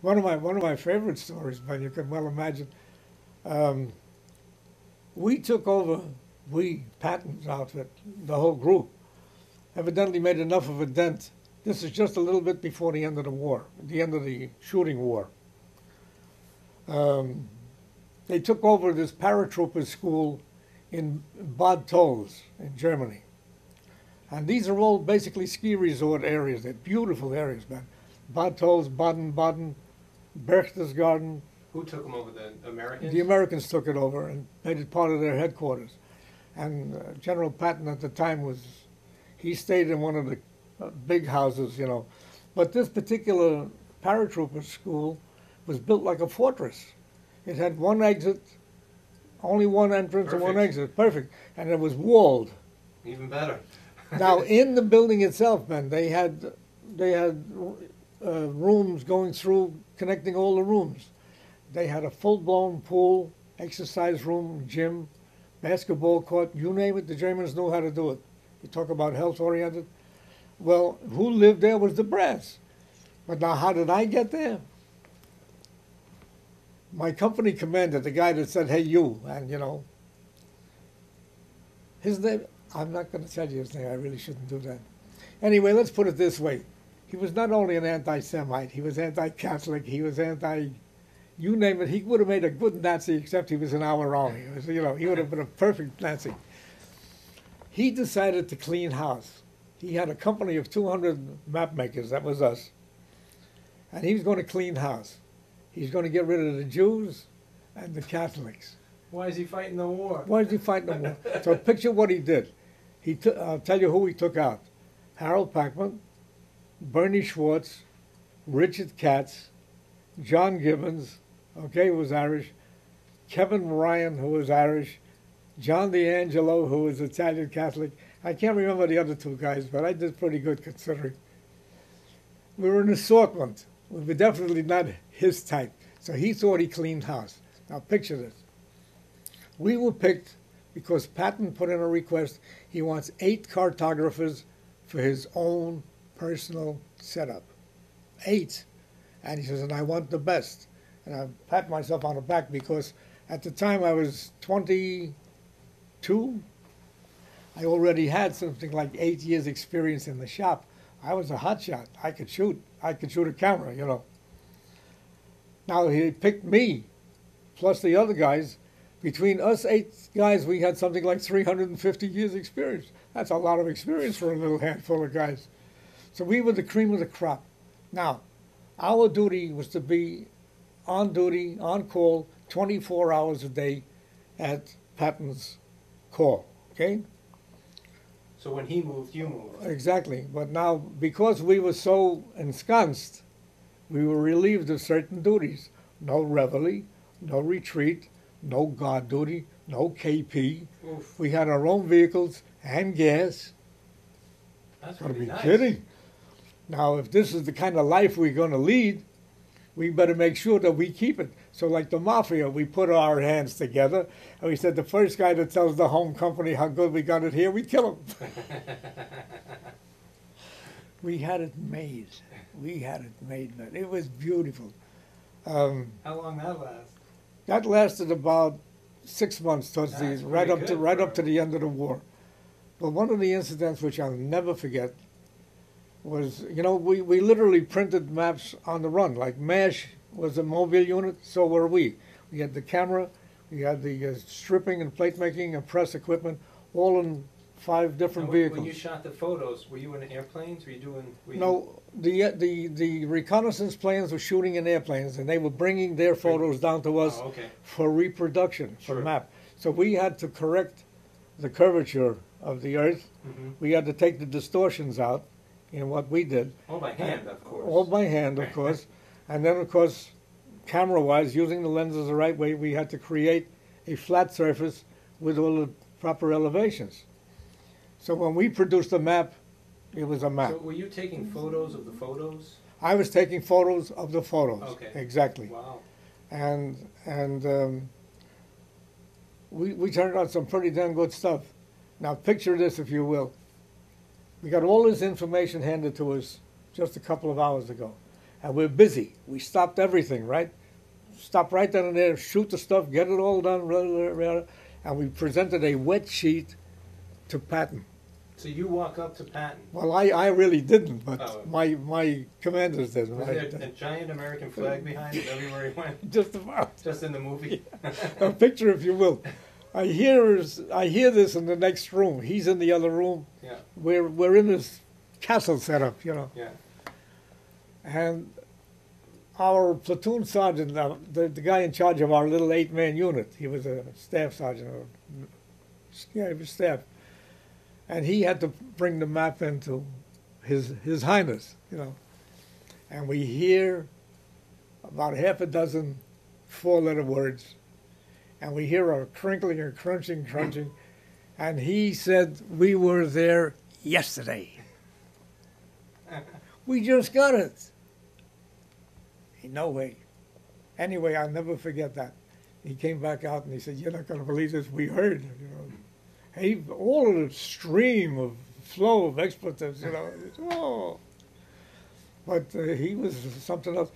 One of my favorite stories, but you can well imagine. Um, we took over, we Patton's outfit, the whole group, evidently made enough of a dent. This is just a little bit before the end of the war, the end of the shooting war. Um, they took over this paratrooper school in Bad Tolz in Germany. And these are all basically ski resort areas. They're beautiful areas, man. Bad Tolz, Baden-Baden, Berchtesgaden. Who took them over? The Americans? The Americans took it over and made it part of their headquarters. And General Patton at the time he stayed in one of the big houses, you know. But this particular paratrooper school was built like a fortress. It had one exit, only one entrance and one exit. Perfect. And it was walled. Even better. Now, in the building itself, man, they had rooms going through, connecting all the rooms. They had a full-blown pool, exercise room, gym, basketball court, you name it, the Germans knew how to do it. You talk about health-oriented. Well, who lived there was the brass. But now, how did I get there? My company commander, the guy that said, hey, you, and, you know, his name, I'm not going to tell you his name, I really shouldn't do that. Anyway, let's put it this way. He was not only an anti-Semite, he was anti-Catholic, he was you name it, he would have made a good Nazi, except he was in our army. It was, you know, he would have been a perfect Nazi. He decided to clean house. He had a company of 200 map makers, that was us, and he was going to clean house. He's going to get rid of the Jews and the Catholics. Why is he fighting the war? Why is he fighting the war? So picture what he did. I'll tell you who he took out. Harold Packman, Bernie Schwartz, Richard Katz, John Gibbons, okay, who was Irish, Kevin Ryan, who was Irish, John D'Angelo, who was Italian Catholic. I can't remember the other two guys, but I did pretty good considering. We were an assortment. We were definitely not his type. So he thought he cleaned house. Now picture this. We were picked because Patton put in a request. He wants 8 cartographers for his own personal setup. 8. And he says, and I want the best. And I pat myself on the back because at the time I was 22. I already had something like 8 years experience in the shop. I was a hot shot. I could shoot. I could shoot a camera, you know. Now he picked me, plus the other guys. Between us 8 guys, we had something like 350 years experience. That's a lot of experience for a little handful of guys. So we were the cream of the crop. Now, our duty was to be on duty, on call, 24 hours a day at Patton's call, okay? So when he moved, you moved. Exactly. But now, because we were so ensconced, we were relieved of certain duties. No reveille, no retreat, no guard duty, no KP. Oof. We had our own vehicles and gas. That's Gotta pretty be nice. kidding. Now, if this is the kind of life we're going to lead, we better make sure that we keep it. So like the mafia, we put our hands together, and we said the first guy that tells the home company how good we got it here, we kill him. We had it made. We had it made, man. It was beautiful. How long that last? That lasted about 6 months towards That's right pretty up to good right for- up to the end of the war. But one of the incidents which I'll never forget was, you know, we literally printed maps on the run. Like MASH was a mobile unit, so were we. We had the camera, we had the stripping and plate making and press equipment, all in 5 different Now, vehicles. when you shot the photos, were you in airplanes? Were you doing? No, the reconnaissance planes were shooting in airplanes, and they were bringing their photos down to us Oh, okay. for reproduction, for Sure. map. So we had to correct the curvature of the Earth. Mm-hmm. We had to take the distortions out in what we did. All by hand, of course. All by hand, of course. And then, of course, camera-wise, using the lenses the right way, we had to create a flat surface with all the proper elevations. So when we produced a map, it was a map. So were you taking photos of the photos? I was taking photos of the photos. Okay. Exactly. Wow. And we turned out some pretty damn good stuff. Now picture this, if you will. We got all this information handed to us just a couple of hours ago. and we're busy. We stopped everything, right? Stop right then and there, shoot the stuff, get it all done, and we presented a wet sheet to Patton. So you walk up to Patton. Well, I really didn't, but my commanders did. Was there a giant American flag behind it everywhere he went? Just about. Just in the movie? A picture, if you will. I hear this in the next room. He's in the other room. Yeah. We're in this castle setup, you know. Yeah. And our platoon sergeant, the guy in charge of our little 8-man unit, he was a staff sergeant. He was staff. And he had to bring the map into His Highness, you know. And we hear about half a dozen 4-letter words. And we hear a crinkling and crunching. And he said, we were there yesterday. We just got it. No way. Anyway, I'll never forget that. He came back out and he said, you're not going to believe this. We heard, you know. All of the stream of flow of expletives, you know. Oh. But he was something else.